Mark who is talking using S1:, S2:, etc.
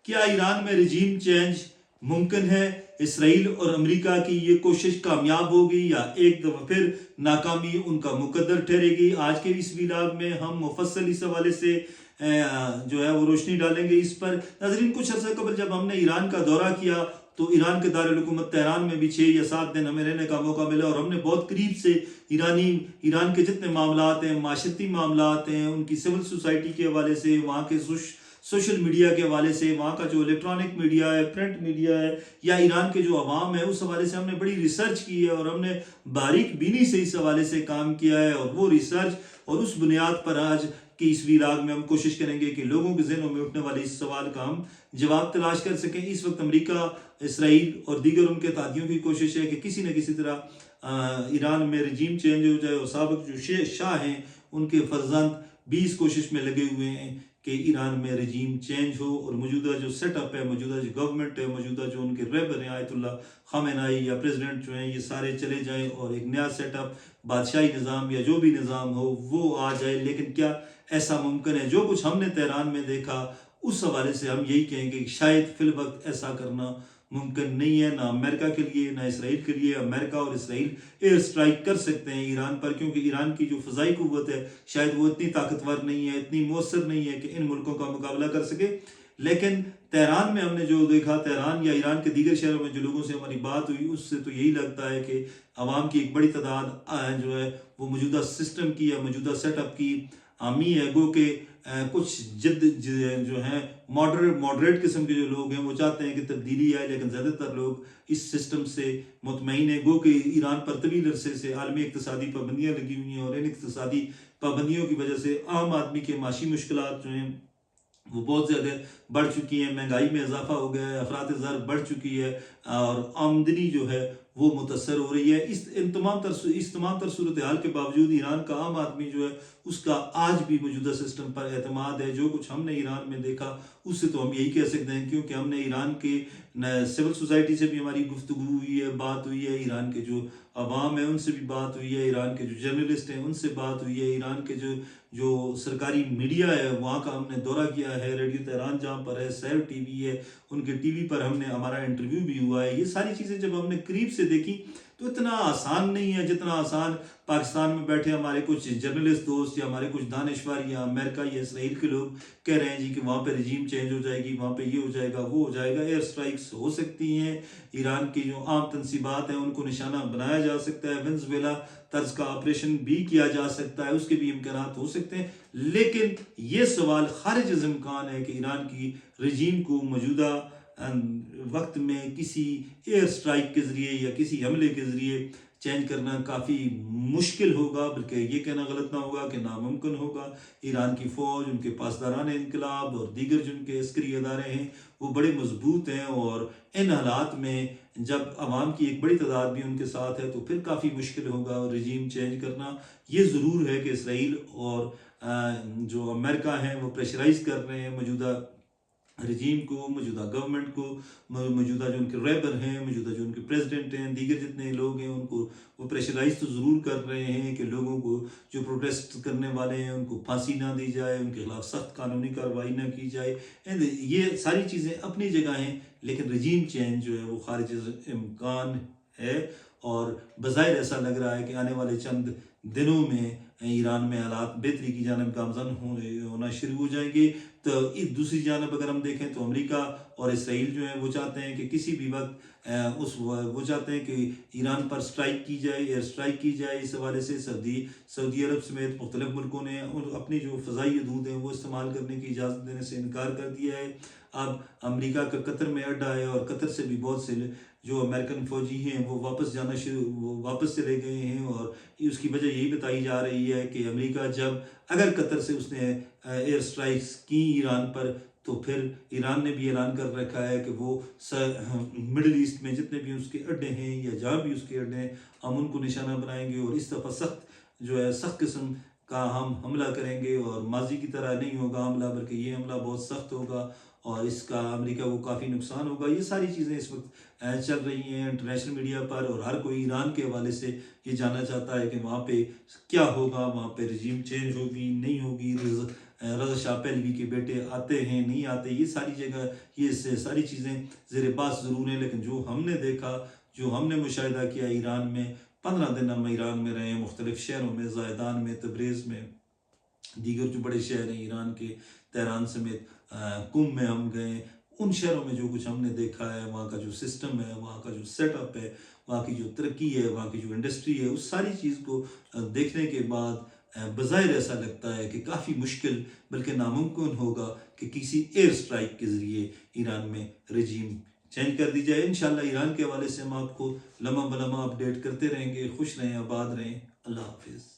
S1: क्या ईरान में रजीम चेंज मुमकिन है? इसराइल और अमेरिका की ये कोशिश कामयाब होगी या एक दफ़ा फिर नाकामी उनका मुकद्दर ठहरेगी? आज के इस वीलाग में हम मुफस्सल इस हवाले से जो है वो रोशनी डालेंगे इस पर। नाज़रीन, कुछ अर्सा कबल जब हमने ईरान का दौरा किया तो ईरान के दारुल हुकूमत तेहरान में भी 6 या 7 दिन हमें रहने का मौका मिला और हमने बहुत करीब से ईरान के जितने मामलात हैं, माशरती मामलात हैं, उनकी सिविल सोसाइटी के हवाले से, वहाँ के सोशल मीडिया के हवाले से, वहाँ का जो इलेक्ट्रॉनिक मीडिया है, प्रिंट मीडिया है, या ईरान के जो अवाम है, उस हवाले से हमने बड़ी रिसर्च की है और हमने बारीक बीनी से इस हवाले से काम किया है। और वो रिसर्च और उस बुनियाद पर आज कि इस वीलाग में हम कोशिश करेंगे कि लोगों के ज़हनों में उठने वाले इस सवाल का हम जवाब तलाश कर सकें। इस वक्त अमेरिका, इसराइल और दीगर उनके तादियों की कोशिश है कि किसी न किसी तरह ईरान में रजीम चेंज हो जाए और साबिक जो शाह हैं उनके फर्जंद भी इस कोशिश में लगे हुए हैं कि ईरान में रजीम चेंज हो और मौजूदा जो सेटअप है, मौजूदा जो गवर्नमेंट है, मौजूदा जो उनके रहबर हैं आयतुल्लाह ख़ामेनी या प्रेसिडेंट जो हैं, ये सारे चले जाएं और एक नया सेटअप, बादशाही निज़ाम या जो भी निज़ाम हो वो आ जाए। लेकिन क्या ऐसा मुमकिन है? जो कुछ हमने तेहरान में देखा उस हवाले से हम यही कहेंगे कि शायद फिल वक्त ऐसा करना मुमकिन नहीं है, ना अमेरिका के लिए ना इसराइल के लिए। अमेरिका और इसराइल एयर स्ट्राइक कर सकते हैं ईरान पर, क्योंकि ईरान की जो फ़ज़ाई क़ुव्वत है शायद वो इतनी ताकतवर नहीं है, इतनी मौसर नहीं है कि इन मुल्कों का मुकाबला कर सके। लेकिन तेहरान में हमने जो देखा, तेहरान या ईरान के दीगर शहरों में जो लोगों से हमारी बात हुई, उससे तो यही लगता है कि आवाम की एक बड़ी तादाद जो है वो मौजूदा सिस्टम की या मौजूदा सेटअप की हामी है। गो के कुछ जो हैं मॉडरेट किस्म के जो लोग हैं वो चाहते हैं कि तब्दीली आए, लेकिन ज़्यादातर लोग इस सिस्टम से मुतमईन है। गो कि ईरान पर तवील अरसे से आलमी इक़्तिसादी पाबंदियाँ लगी हुई हैं और इन इक़्तिसादी पाबंदियों की वजह से आम आदमी के माशी मुश्किलात जो हैं वो बहुत ज़्यादा बढ़ चुकी हैं। महंगाई में इजाफा हो गया है, अफरात ज़र बढ़ चुकी है और आमदनी जो है वो मुतासर हो रही है। इस तमाम तर सूरत हाल के बावजूद ईरान का आम आदमी जो है उसका आज भी मौजूदा सिस्टम पर एतमाद है। जो कुछ हमने ईरान में देखा उससे तो हम यही कह सकते हैं, क्योंकि हमने ईरान के सिविल सोसाइटी से भी हमारी गुफ्तगू हुई है, बात हुई है, ईरान के जो अवाम है उनसे भी बात हुई है, ईरान के जो जर्नलिस्ट हैं उनसे बात हुई है, ईरान के जो सरकारी मीडिया है वहाँ का हमने दौरा किया है, रेडियो तेहरान जहाँ पर है, सैर टीवी है, उनके टीवी पर हमने हमारा इंटरव्यू भी हुआ है। ये सारी चीज़ें जब हमने करीब से देखी तो इतना आसान नहीं है जितना आसान पाकिस्तान में बैठे हमारे कुछ जर्नलिस्ट दोस्त या हमारे कुछ दानिश्वर या अमेरिका या इसराइल के लोग कह रहे हैं जी कि वहाँ पे रजीम चेंज हो जाएगी, वहाँ पे ये हो जाएगा, वो हो जाएगा, एयर स्ट्राइक्स हो सकती हैं, ईरान की जो आम तनसीबात हैं उनको निशाना बनाया जा सकता है, वेनेज़ुएला तर्ज का ऑपरेशन भी किया जा सकता है, उसके भी इम्कानात हो सकते हैं। लेकिन ये सवाल खारिज इम्कान है कि ईरान की रजीम को मौजूदा वक्त में किसी एयर स्ट्राइक के ज़रिए या किसी हमले के ज़रिए चेंज करना काफ़ी मुश्किल होगा, बल्कि ये कहना गलत ना होगा कि नामुमकिन होगा। ईरान की फ़ौज, उनके पासदारान इंकलाब और दीगर जो उनके अस्करी अदारे हैं वो बड़े मजबूत हैं और इन हालात में जब आवाम की एक बड़ी तादाद भी उनके साथ है तो फिर काफ़ी मुश्किल होगा और रजीम चेंज करना। ये ज़रूर है कि इसराइल और जो अमेरिका हैं वो प्रेशराइज़ कर रहे हैं मौजूदा रजीम को, मौजूदा गवर्नमेंट को, मौजूदा जो उनके रहबर हैं, मौजूदा जो उनके प्रेसिडेंट हैं, दीगर जितने लोग हैं उनको वो प्रेशराइज तो ज़रूर कर रहे हैं कि लोगों को जो प्रोटेस्ट करने वाले हैं उनको फांसी ना दी जाए, उनके खिलाफ सख्त कानूनी कार्रवाई ना की जाए। ये सारी चीज़ें अपनी जगह हैं, लेकिन रजीम चेंज जो है वो खारिज इम्कान है और बज़ाहिर ऐसा लग रहा है कि आने वाले चंद दिनों में ईरान में हालात बेहतरी की जानब गामजन होना शुरू हो जाएंगे। तो इस दूसरी जानब अगर हम देखें तो अमेरिका और इसराइल जो है वो चाहते हैं कि किसी भी वक्त वो चाहते हैं कि ईरान पर स्ट्राइक की जाए, एयर स्ट्राइक की जाए। इस हवाले से सऊदी अरब समेत मुख्तलिफ मुल्कों ने अपनी जो फ़ज़ाई हदूद हैं वो इस्तेमाल करने की इजाज़त देने से इनकार कर दिया है। अब अमेरिका का कतर में अड्डा है और कतर से भी बहुत से जो अमेरिकन फ़ौजी हैं वो वापस चले गए हैं और उसकी वजह यही बताई जा रही है कि अमेरिका जब अगर कतर से उसने एयर स्ट्राइक्स की ईरान पर तो फिर ईरान ने भी ऐलान कर रखा है कि वो मिडल ईस्ट में जितने भी उसके अड्डे हैं या जहाँ भी उसके अड्डे हैं हम उनको निशाना बनाएंगे और इस दफ़ा सख्त किस्म का हम हमला करेंगे और माजी की तरह नहीं होगा हमला, बल्कि ये हमला बहुत सख्त होगा और इसका अमेरिका को काफ़ी नुकसान होगा। ये सारी चीज़ें इस वक्त चल रही हैं इंटरनेशनल मीडिया पर और हर कोई ईरान के हवाले से ये जानना चाहता है कि वहाँ पे क्या होगा, वहाँ पे रजीम चेंज होगी नहीं होगी, رضا شاہ پہلوی کے بیٹے آتے ہیں نہیں آتے، یہ ساری جگہ یہ ساری چیزیں زیر بحث ضرور ہیں، لیکن جو ہم نے دیکھا، جو ہم نے مشاہدہ کیا ایران میں، 15 دن ہم ایران میں رہے ہیں، مختلف شہروں میں، زائدان میں، تبریز میں، دیگر جو بڑے شہر ہیں ایران کے، تہران سمیت قم میں ہم گئے، ان شہروں میں جو کچھ ہم نے دیکھا ہے، وہاں کا جو سسٹم ہے، وہاں کا جو سیٹ اپ ہے، وہاں کی جو ترقی ہے، وہاں کی جو انڈسٹری ہے، اس ساری چیز کو دیکھنے کے بعد بظاہر ایسا لگتا ہے کہ کافی مشکل بلکہ ناممکن ہوگا کہ کسی ایئر سٹرائک کے ذریعے ایران میں رجیم چینج کر دی جائے۔ انشاءاللہ ایران کے حوالے سے ہم آپ کو لمحہ بلمحہ اپڈیٹ کرتے رہیں گے۔ خوش رہیں، آباد رہیں، اللہ حافظ۔